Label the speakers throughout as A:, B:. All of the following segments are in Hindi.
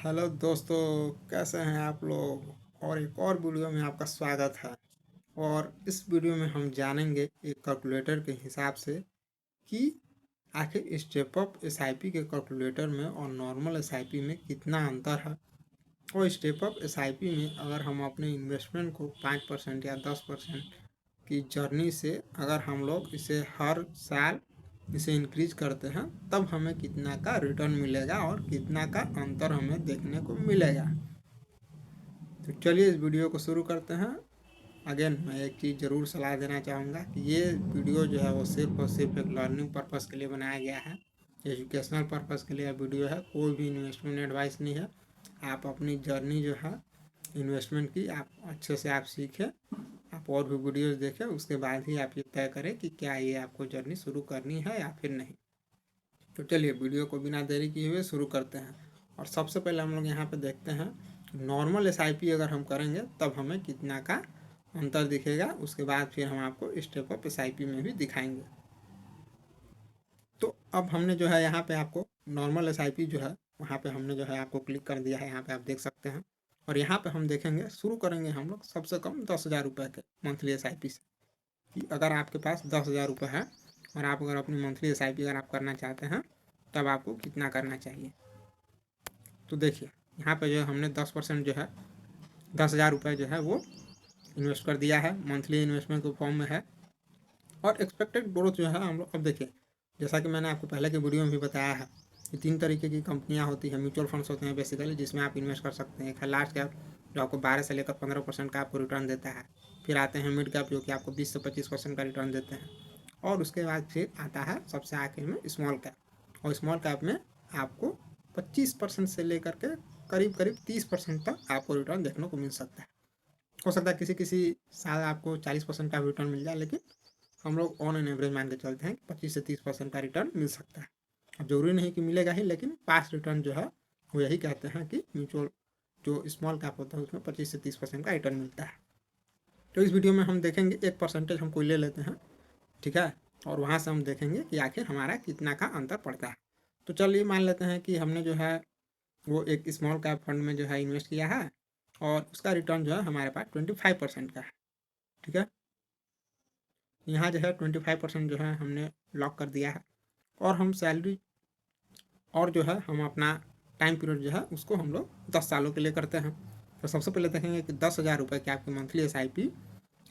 A: हेलो दोस्तों, कैसे हैं आप लोग। और एक और वीडियो में आपका स्वागत है। और इस वीडियो में हम जानेंगे एक कैलकुलेटर के हिसाब से कि आखिर स्टेप अप एसआईपी के कैलकुलेटर में और नॉर्मल एसआईपी में कितना अंतर है। और स्टेप अप एसआईपी में अगर हम अपने इन्वेस्टमेंट को 5% या 10% की जर्नी से अगर हम लोग इसे हर साल इसे इंक्रीज करते हैं तब हमें कितना का रिटर्न मिलेगा और कितना का अंतर हमें देखने को मिलेगा। तो चलिए इस वीडियो को शुरू करते हैं। अगेन मैं एक चीज़ ज़रूर सलाह देना चाहूँगा कि ये वीडियो जो है वो सिर्फ और सिर्फ एक लर्निंग पर्पज़ के लिए बनाया गया है, एजुकेशनल पर्पज़ के लिए वीडियो है। कोई भी इन्वेस्टमेंट एडवाइस नहीं है। आप अपनी जर्नी जो है इन्वेस्टमेंट की आप अच्छे से आप सीखें, आप और भी वीडियोज़ देखें, उसके बाद ही आप ये तय करें कि क्या ये आपको जर्नी शुरू करनी है या फिर नहीं। तो चलिए वीडियो को बिना देरी किए हुए शुरू करते हैं। और सबसे पहले हम लोग यहाँ पे देखते हैं नॉर्मल एसआईपी अगर हम करेंगे तब हमें कितना का अंतर दिखेगा। उसके बाद फिर हम आपको स्टेप अप एसआईपी में भी दिखाएंगे। तो अब हमने जो है यहाँ पे आपको नॉर्मल एसआईपी जो है वहाँ पे हमने जो है आपको क्लिक कर दिया है। यहाँ पे आप देख सकते हैं। और यहाँ पे हम देखेंगे, शुरू करेंगे हम लोग सबसे कम 10,000 रुपये के मंथली एसआईपी से। कि अगर आपके पास 10,000 रुपये है और आप अगर अपनी मंथली एसआईपी अगर आप करना चाहते हैं तब आपको कितना करना चाहिए। तो देखिए यहाँ पे जो है हमने 10% जो है 10,000 रुपये जो है वो इन्वेस्ट कर दिया है, मंथली इन्वेस्टमेंट के फॉर्म में है। और एक्सपेक्टेड ग्रोथ जो है हम लोग अब देखिए, जैसा कि मैंने आपको पहले के वीडियो में भी बताया है कि 3 तरीके की कंपनियां होती हैं, म्यूचुअल फंड्स होते हैं बेसिकली, जिसमें आप इन्वेस्ट कर सकते हैं। एक है लार्ज कैप जो आपको 12 से लेकर 15% का आपको रिटर्न देता है। फिर आते हैं मिड कैप जो कि आपको 20 से 25% का रिटर्न देते हैं। और उसके बाद फिर आता है सबसे आखिर में स्मॉल कैप। और स्मॉल कैप में आपको 25% से लेकर के करीब करीब 30% तक आपको रिटर्न देखने को मिल सकता है। हो सकता है किसी किसी साल आपको 40% का रिटर्न मिल जाए, लेकिन हम लोग ऑन एन एवरेज मान के चलते हैं कि 25 से 30% का रिटर्न मिल सकता है। अब जरूरी नहीं कि मिलेगा ही, लेकिन पास रिटर्न जो है वो यही कहते हैं कि म्यूचुअल जो स्मॉल कैप होता है उसमें 25 से 30% का रिटर्न मिलता है। तो इस वीडियो में हम देखेंगे एक परसेंटेज हम कोई ले लेते हैं, ठीक है। और वहाँ से हम देखेंगे कि आखिर हमारा कितना का अंतर पड़ता है। तो चलिए मान लेते हैं कि हमने जो है वो एक स्मॉल कैप फंड में जो है इन्वेस्ट किया है और उसका रिटर्न जो है हमारे पास 25% का है, ठीक है। यहाँ जो है 25% जो है हमने लॉक कर दिया है। और हम सैलरी और जो है हम अपना टाइम पीरियड जो है उसको हम लोग 10 सालों के लिए करते हैं। तो सबसे पहले देखेंगे कि 10,000 रुपये की आपकी मंथली एसआईपी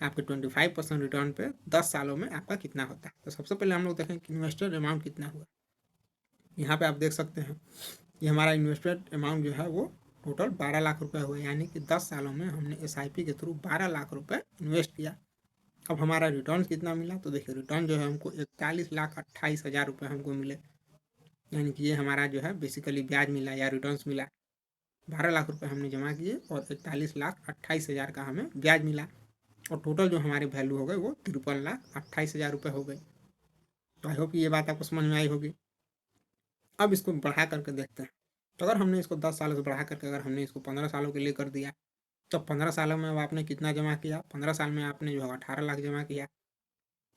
A: आपके 25% रिटर्न पे 10 सालों में आपका कितना होता है। तो सबसे पहले हम लोग देखें कि इन्वेस्टेड अमाउंट कितना हुआ। यहाँ पे आप देख सकते हैं कि हमारा इन्वेस्टेड अमाउंट जो है वो टोटल 12 लाख रुपए हुआ, यानी कि 10 सालों में हमने एसआईपी के थ्रू 12 लाख रुपए इन्वेस्ट किया। अब हमारा रिटर्न कितना मिला, तो देखिए रिटर्न जो है हमको 41,28,000 रुपये हमको मिले। यानी कि ये हमारा जो है बेसिकली ब्याज मिला या रिटर्न्स मिला। 12 लाख रुपए हमने जमा किए और 41,28,000 का हमें ब्याज मिला। और टोटल जो हमारी वैल्यू हो गई वो 53,28,000 रुपये हो गई। तो आई होप ये बात आपको समझ में आई होगी। अब इसको बढ़ा करके देखते हैं। तो अगर हमने इसको 10 सालों से बढ़ा करके अगर हमने इसको 15 सालों के लिए कर दिया, तो 15 सालों में अब आपने कितना जमा किया, 15 साल में आपने जो है 18 लाख जमा किया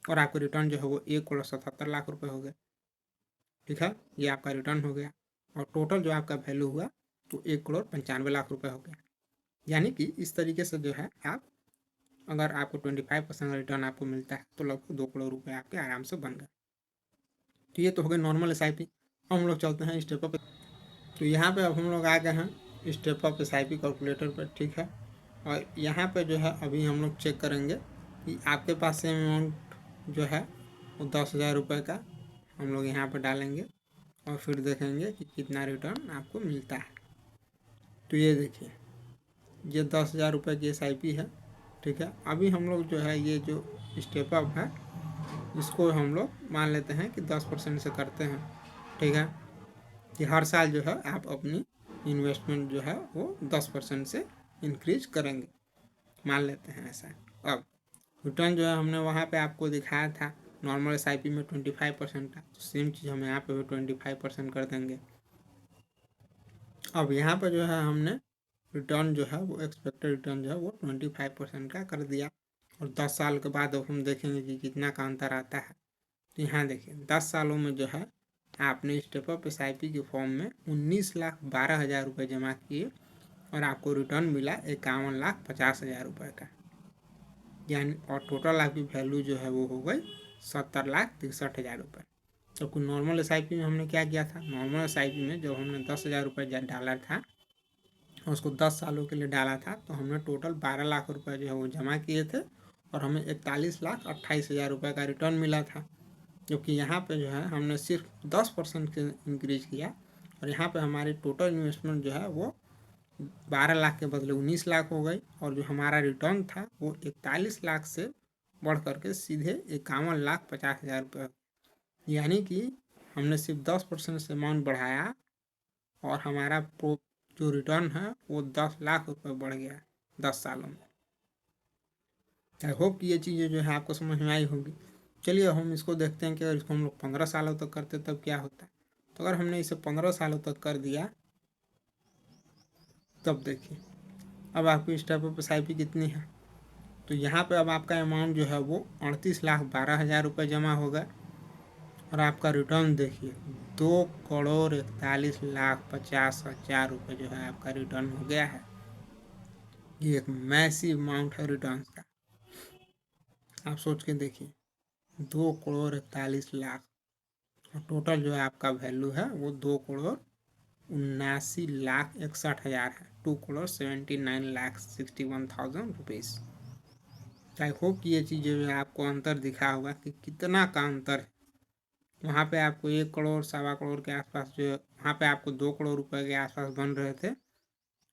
A: और आपका रिटर्न जो है वो 1,77,00,000 रुपये हो गए, ठीक है। ये आपका रिटर्न हो गया। और टोटल जो आपका वैल्यू हुआ तो 1,95,00,000 रुपये हो गया। यानी कि इस तरीके से जो है आप अगर आपको 25% रिटर्न आपको मिलता है तो लगभग 2 करोड़ रुपये आपके आराम से बन गए। तो ये तो हो गए नॉर्मल एसआईपी। अब हम लोग चलते हैं स्टेप अप। तो यहाँ पे अब हम लोग आ गए हैं स्टेप अप एसआईपी कैलकुलेटर पर, ठीक है। और यहाँ पे जो है अभी हम लोग चेक करेंगे कि आपके पास सेम अमाउंट जो है वो 10,000 रुपये का हम लोग यहाँ पर डालेंगे और फिर देखेंगे कि कितना रिटर्न आपको मिलता है। तो ये देखिए ये 10,000 रुपये की एसआईपी है, ठीक है। अभी हम लोग जो है ये जो स्टेप अप है इसको हम लोग मान लेते हैं कि 10% से करते हैं, ठीक है। कि हर साल जो है आप अपनी इन्वेस्टमेंट जो है वो 10% से इंक्रीज करेंगे, मान लेते हैं ऐसा। अब रिटर्न जो है हमने वहाँ पे आपको दिखाया था नॉर्मल एसआईपी में 25% था, तो सेम चीज़ हम यहाँ पे भी 25% कर देंगे। अब यहाँ पे जो है हमने रिटर्न जो है वो एक्सपेक्टेड रिटर्न जो है वो 25% का कर दिया। और 10 साल के बाद अब हम देखेंगे कि कितना का अंतर आता है। तो यहाँ देखिए 10 सालों में जो है आपने स्टेप अप SIP के फॉर्म में 19,12,000 रुपये जमा किए और आपको रिटर्न मिला 51,50,000 रुपये का, यानी और टोटल आपकी वैल्यू जो है वो हो गई 70,63,000 रुपये। तो नॉर्मल SIP में हमने क्या किया था, नॉर्मल SIP में जब हमने 10,000 रुपये डाला था, उसको 10 सालों के लिए डाला था, तो हमने टोटल 12 लाख रुपए जो है वो जमा किए थे और हमें 41,28,000 रुपये का रिटर्न मिला था। जबकि यहाँ पे जो है हमने सिर्फ 10% के इंक्रीज किया और यहाँ पे हमारी टोटल इन्वेस्टमेंट जो है वो 12 लाख के बदले 19 लाख हो गई और जो हमारा रिटर्न था वो 41 लाख से बढ़ करके सीधे 51,50,000 रुपये, यानी कि हमने सिर्फ 10% से अमाउंट बढ़ाया और हमारा जो रिटर्न है वो 10 लाख रुपए बढ़ गया 10 सालों में। आई होप कि ये चीज़ें जो है आपको समझ में आई होगी। चलिए हम इसको देखते हैं कि अगर इसको हम लोग 15 सालों तक करते तब क्या होता। तो अगर हमने इसे 15 सालों तक कर दिया तब देखिए अब आपकी स्टेप अप SIP कितनी है। तो यहाँ पे अब आपका अमाउंट जो है वो 38,12,000 रुपये जमा होगा और आपका रिटर्न देखिए 2,41,50,000 रुपये जो है आपका रिटर्न हो गया है। ये एक मैसिव अमाउंट है रिटर्न का, आप सोच के देखिए 2,41,00,000 और टोटल जो है आपका वैल्यू है वो 2,79,61,000 है, 2,79,61,000 रुपीज़। आई होप कि ये चीज़ें जो है आपको अंतर दिखा होगा कि कितना का अंतर है। वहाँ पे आपको 1 करोड़ 1.25 करोड़ के आसपास जो है, वहाँ पे आपको 2 करोड़ रुपए के आसपास बन रहे थे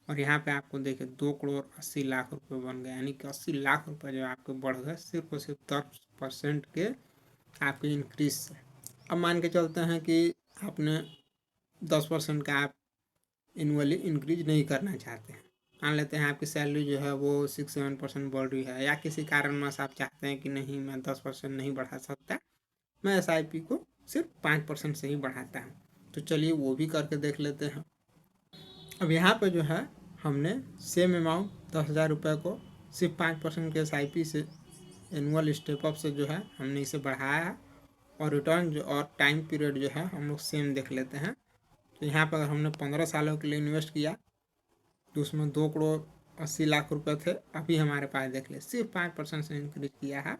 A: और यहाँ पे आपको देखिए 2,80,00,000 रुपये बन गए, यानी कि 80 लाख रुपए जो आपके बढ़ गए सिर्फ और सिर्फ 10% के आपके इंक्रीज से। अब मान के चलते हैं कि आपने 10% का आप एनुअली इंक्रीज नहीं करना चाहते हैं, मान लेते हैं आपकी सैलरी जो है वो 6-7% बढ़ रही है या किसी कारणवश आप चाहते हैं कि नहीं मैं 10% नहीं बढ़ा सकता, मैं SIP को सिर्फ 5% से ही बढ़ाता हूँ, तो चलिए वो भी करके देख लेते हैं। अब यहाँ पे जो है हमने सेम अमाउंट 10,000 रुपये को सिर्फ 5% के SIP से एनुअल स्टेप अप से जो है हमने इसे बढ़ाया है और रिटर्न जो और टाइम पीरियड जो है हम लोग सेम देख लेते हैं। तो यहाँ पर अगर हमने 15 सालों के लिए इन्वेस्ट किया तो उसमें 2,80,00,000 रुपये थे, अभी हमारे पास देख ले सिर्फ 5% से इंक्रीज किया है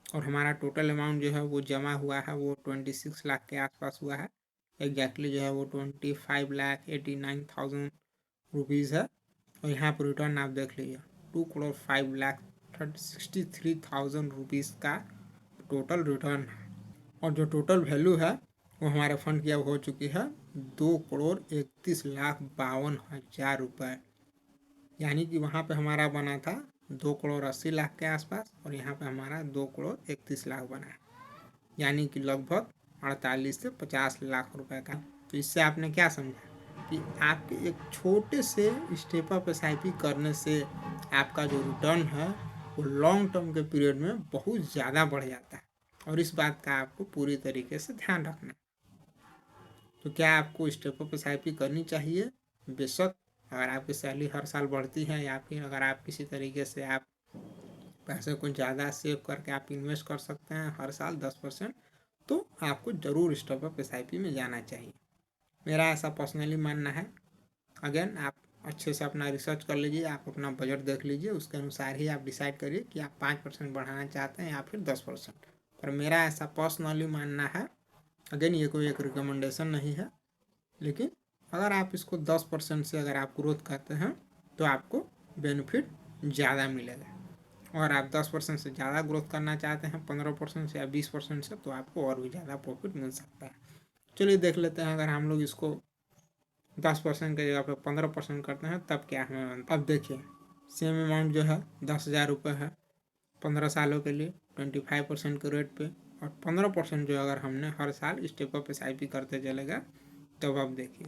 A: और हमारा टोटल अमाउंट जो है वो जमा हुआ है वो 26 लाख के आसपास हुआ है। एग्जैक्टली जो है वो 25,89,000 रुपीज़ है और यहाँ पर रिटर्न आप देख लीजिए 2,05,63,000 रुपीज़ का टोटल रिटर्न है और जो टोटल वैल्यू है वो हमारे फंड की अब हो चुकी है 2,31,52,000 रुपये, यानी कि वहाँ पे हमारा बना था 2,80,00,000 के आसपास और यहाँ पे हमारा 2,31,00,000 बना है, यानी कि लगभग 48 से 50 लाख रुपए का। तो इससे आपने क्या समझा कि आपके एक छोटे से स्टेप अप SIP करने से आपका जो रिटर्न है वो लॉन्ग टर्म के पीरियड में बहुत ज़्यादा बढ़ जाता है और इस बात का आपको पूरी तरीके से ध्यान रखना। तो क्या आपको स्टेप अप SIP करनी चाहिए? बेशक, अगर आपकी सैलरी हर साल बढ़ती है या फिर अगर आप किसी तरीके से आप पैसे को ज़्यादा सेव करके आप इन्वेस्ट कर सकते हैं हर साल 10%, तो आपको ज़रूर स्टेप अप SIP में जाना चाहिए, मेरा ऐसा पर्सनली मानना है। अगेन आप अच्छे से अपना रिसर्च कर लीजिए, आप अपना बजट देख लीजिए, उसके अनुसार ही आप डिसाइड करिए कि आप 5% बढ़ाना चाहते हैं या फिर 10%। पर मेरा ऐसा पर्सनली मानना है, अगेन ये कोई एक रिकमेंडेशन नहीं है, लेकिन अगर आप इसको 10% से अगर आप ग्रोथ करते हैं तो आपको बेनिफिट ज़्यादा मिलेगा और आप 10% से ज़्यादा ग्रोथ करना चाहते हैं 15% से या 20% से, तो आपको और भी ज़्यादा प्रॉफिट मिल सकता है। चलिए देख लेते हैं अगर हम लोग इसको 10% की जगह पर 15% करते हैं तब क्या हमें। अब देखिए सेम अमाउंट जो है 10,000 रुपये है 15 सालों के लिए 25% के रेट पे और 15% जो अगर हमने हर साल स्टेप अप SIP करते चलेगा तब अब देखिए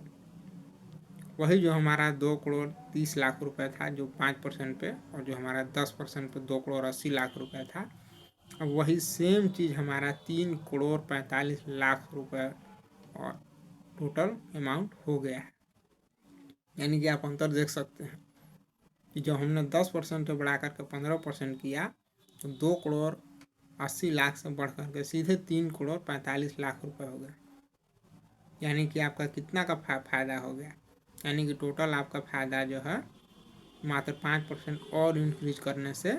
A: वही जो हमारा 2,30,00,000 रुपये था जो 5% पे और जो हमारा 10% पे 2,80,00,000 रुपये था, अब वही सेम चीज़ हमारा 3,45,00,000 रुपये और टोटल अमाउंट हो गया है। यानी कि आप अंतर देख सकते हैं कि जब हमने 10% से बढ़ा करके 15% किया तो 2,80,00,000 से बढ़ करके सीधे 3,45,00,000 रुपये हो गए। यानी कि आपका कितना का फ़ायदा हो गया, यानी कि टोटल आपका फ़ायदा जो है मात्र 5% और इंक्रीज करने से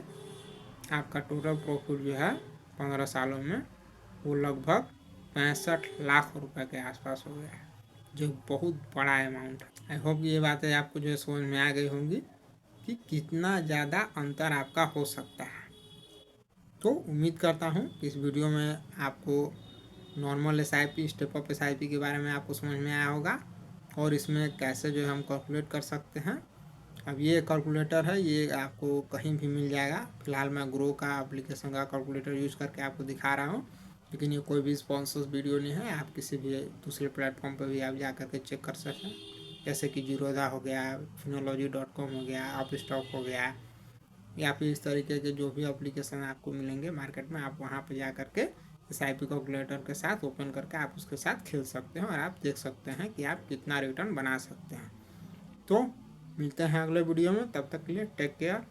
A: आपका टोटल प्रॉफिट जो है 15 सालों में वो लगभग 65 लाख रुपए के आसपास हो गया है, जो बहुत बड़ा अमाउंट है। आई होप ये बातें आपको जो है समझ में आ गई होंगी कि कितना ज़्यादा अंतर आपका हो सकता है। तो उम्मीद करता हूँ कि इस वीडियो में आपको normal SIP, step up SIP के बारे में आपको समझ में आया होगा और इसमें कैसे जो है हम कैलकुलेट कर सकते हैं। अब ये कैलकुलेटर है, ये आपको कहीं भी मिल जाएगा। फिलहाल मैं ग्रो का एप्लीकेशन का कैलकुलेटर यूज़ करके आपको दिखा रहा हूँ, लेकिन ये कोई भी स्पॉन्सर्स वीडियो नहीं है। आप किसी भी दूसरे प्लेटफॉर्म पर भी आप जा करके चेक कर सकते हैं, जैसे कि जीरोधा हो गया, Finology.com हो गया, अपस्टॉक हो गया, या फिर इस तरीके के जो भी एप्लीकेशन आपको मिलेंगे मार्केट में, आप वहाँ पर जा करके SIP कैलकुलेटर के साथ ओपन करके आप उसके साथ खेल सकते हैं और आप देख सकते हैं कि आप कितना रिटर्न बना सकते हैं। तो मिलते हैं अगले वीडियो में, तब तक के लिए टेक केयर।